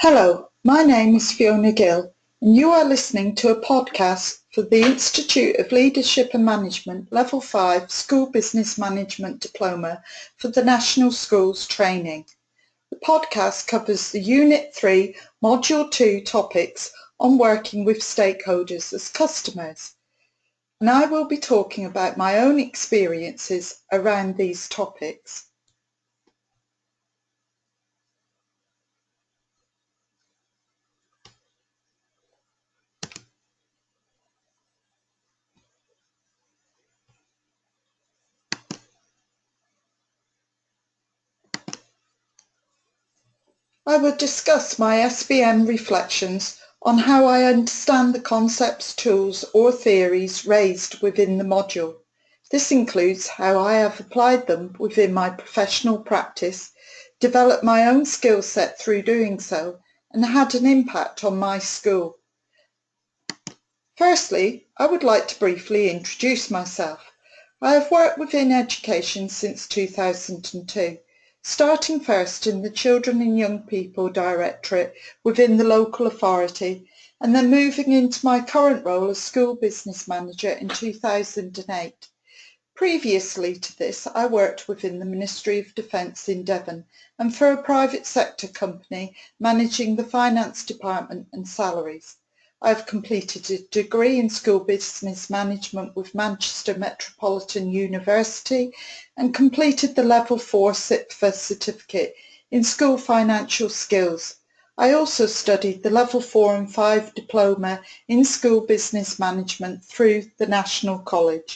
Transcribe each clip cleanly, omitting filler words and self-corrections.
Hello, my name is Fiona Gill, and you are listening to a podcast for the Institute of Leadership and Management Level 5 School Business Management Diploma for the National Schools Training. The podcast covers the Unit 3 Module 2 topics on working with stakeholders as customers, and I will be talking about my own experiences around these topics. I will discuss my SBM reflections on how I understand the concepts, tools or theories raised within the module. This includes how I have applied them within my professional practice, developed my own skill set through doing so, and had an impact on my school. Firstly, I would like to briefly introduce myself. I have worked within education since 2002. Starting first in the Children and Young People Directorate within the local authority, and then moving into my current role as School Business Manager in 2008. Previously to this, I worked within the Ministry of Defence in Devon and for a private sector company managing the finance department and salaries. I have completed a degree in School Business Management with Manchester Metropolitan University and completed the Level 4 CIPFA certificate in School Financial Skills. I also studied the Level 4 and 5 diploma in School Business Management through the National College.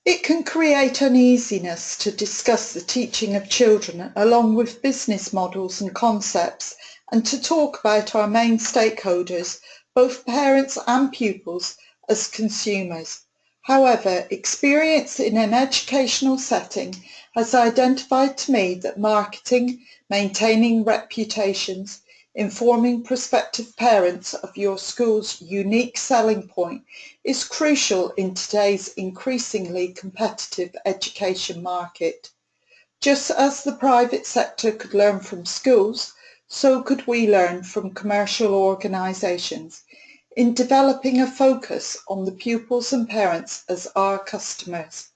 It can create uneasiness to discuss the teaching of children along with business models and concepts, and to talk about our main stakeholders, both parents and pupils, as consumers. However, experience in an educational setting has identified to me that marketing, maintaining reputations, informing prospective parents of your school's unique selling point is crucial in today's increasingly competitive education market. Just as the private sector could learn from schools, so could we learn from commercial organisations in developing a focus on the pupils and parents as our customers.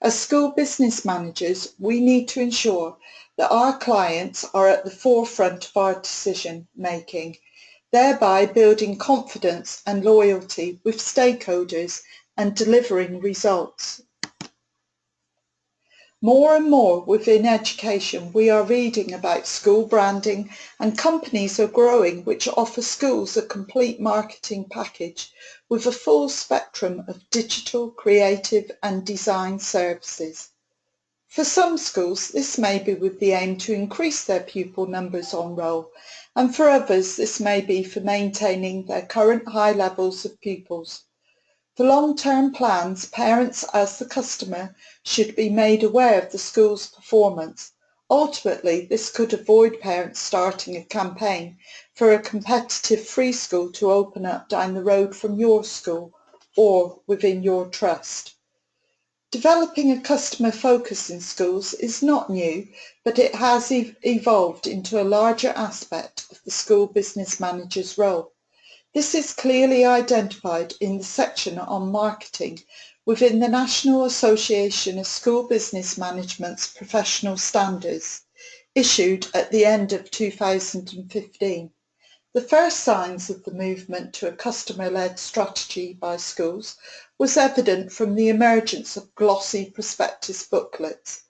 As school business managers, we need to ensure that our clients are at the forefront of our decision making, thereby building confidence and loyalty with stakeholders and delivering results. More and more within education, we are reading about school branding, and companies are growing which offer schools a complete marketing package with a full spectrum of digital, creative and design services. For some schools, this may be with the aim to increase their pupil numbers on roll, and for others this may be for maintaining their current high levels of pupils. For long-term plans, parents as the customer should be made aware of the school's performance. Ultimately, this could avoid parents starting a campaign for a competitive free school to open up down the road from your school or within your trust. Developing a customer focus in schools is not new, but it has evolved into a larger aspect of the school business manager's role. This is clearly identified in the section on marketing within the National Association of School Business Management's Professional Standards, issued at the end of 2015. The first signs of the movement to a customer-led strategy by schools was evident from the emergence of glossy prospectus booklets.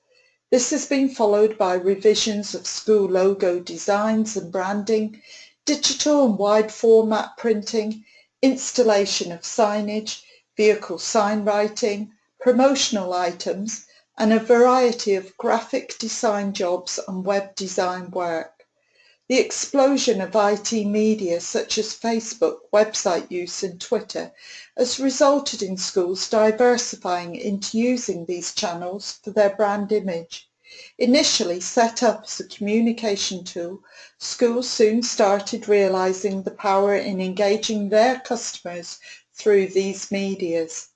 This has been followed by revisions of school logo designs and branding, digital and wide format printing, installation of signage, vehicle sign writing, promotional items, and a variety of graphic design jobs and web design work. The explosion of IT media such as Facebook, website use and Twitter has resulted in schools diversifying into using these channels for their brand image. Initially set up as a communication tool, schools soon started realising the power in engaging their customers through these medias.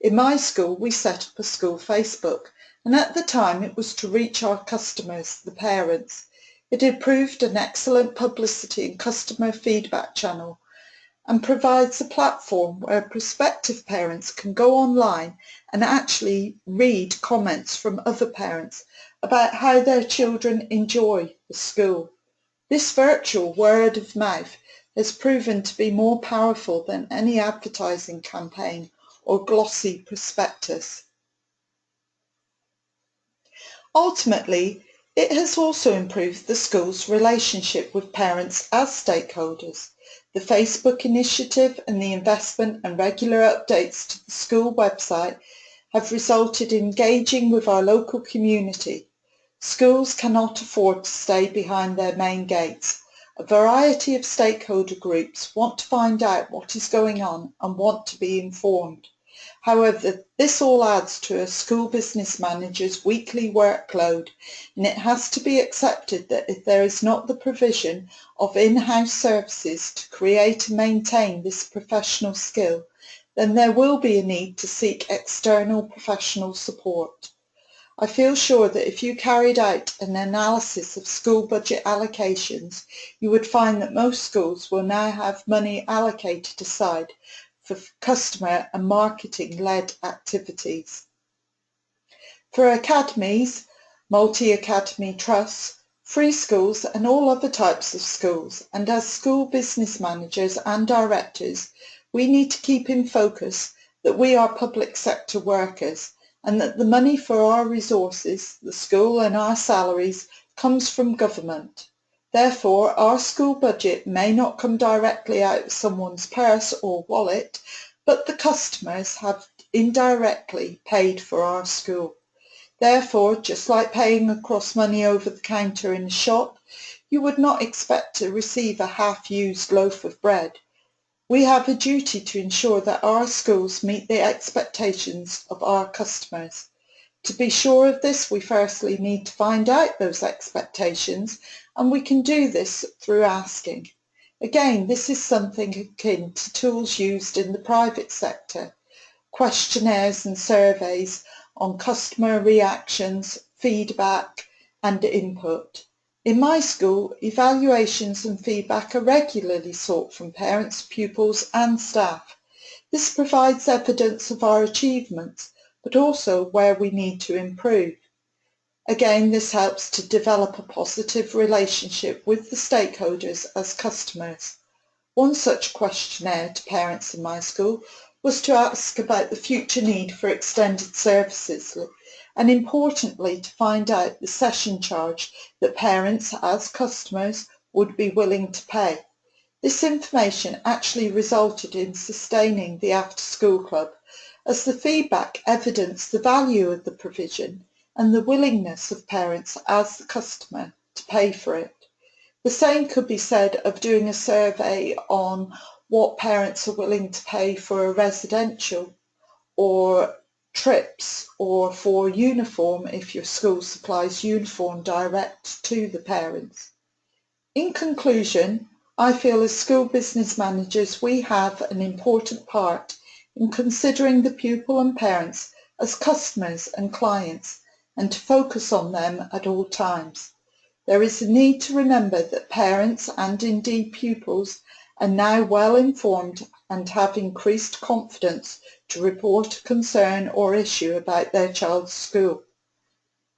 In my school, we set up a school Facebook, and at the time it was to reach our customers, the parents. It improved an excellent publicity and customer feedback channel and provides a platform where prospective parents can go online and actually read comments from other parents about how their children enjoy the school. This virtual word of mouth has proven to be more powerful than any advertising campaign or glossy prospectus. Ultimately, it has also improved the school's relationship with parents as stakeholders. The Facebook initiative and the investment and regular updates to the school website have resulted in engaging with our local community. Schools cannot afford to stay behind their main gates. A variety of stakeholder groups want to find out what is going on and want to be informed. However, this all adds to a school business manager's weekly workload, and it has to be accepted that if there is not the provision of in-house services to create and maintain this professional skill, then there will be a need to seek external professional support. I feel sure that if you carried out an analysis of school budget allocations, you would find that most schools will now have money allocated aside for customer and marketing-led activities. For academies, multi-academy trusts, free schools and all other types of schools, and as school business managers and directors, we need to keep in focus that we are public sector workers and that the money for our resources, the school and our salaries, comes from government. Therefore, our school budget may not come directly out of someone's purse or wallet, but the customers have indirectly paid for our school. Therefore, just like paying across money over the counter in a shop, you would not expect to receive a half-used loaf of bread. We have a duty to ensure that our schools meet the expectations of our customers. To be sure of this, we firstly need to find out those expectations, and we can do this through asking. Again, this is something akin to tools used in the private sector, questionnaires and surveys on customer reactions, feedback and input. In my school, evaluations and feedback are regularly sought from parents, pupils and staff. This provides evidence of our achievements, but also where we need to improve. Again, this helps to develop a positive relationship with the stakeholders as customers. One such questionnaire to parents in my school was to ask about the future need for extended services and importantly to find out the session charge that parents as customers would be willing to pay. This information actually resulted in sustaining the after-school club, as the feedback evidenced the value of the provision and the willingness of parents as the customer to pay for it. The same could be said of doing a survey on what parents are willing to pay for a residential or trips or for uniform if your school supplies uniform direct to the parents. In conclusion, I feel as school business managers we have an important part in considering the pupil and parents as customers and clients and to focus on them at all times. There is a need to remember that parents and indeed pupils are now well informed and have increased confidence to report a concern or issue about their child's school.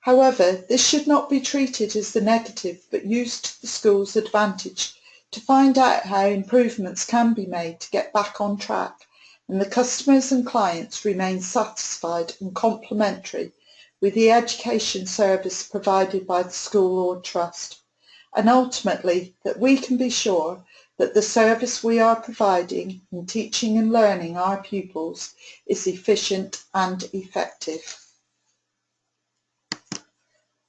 However, this should not be treated as the negative but used to the school's advantage to find out how improvements can be made to get back on track and the customers and clients remain satisfied and complimentary with the education service provided by the school or trust, and ultimately that we can be sure that the service we are providing in teaching and learning our pupils is efficient and effective.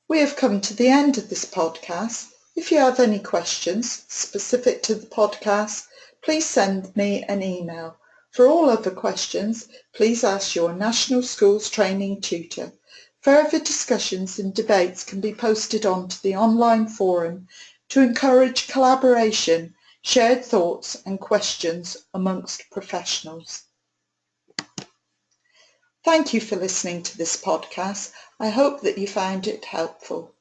We have come to the end of this podcast. If you have any questions specific to the podcast, please send me an email. For all other questions, please ask your National Schools Training Tutor. Further discussions and debates can be posted onto the online forum to encourage collaboration, shared thoughts and questions amongst professionals. Thank you for listening to this podcast. I hope that you found it helpful.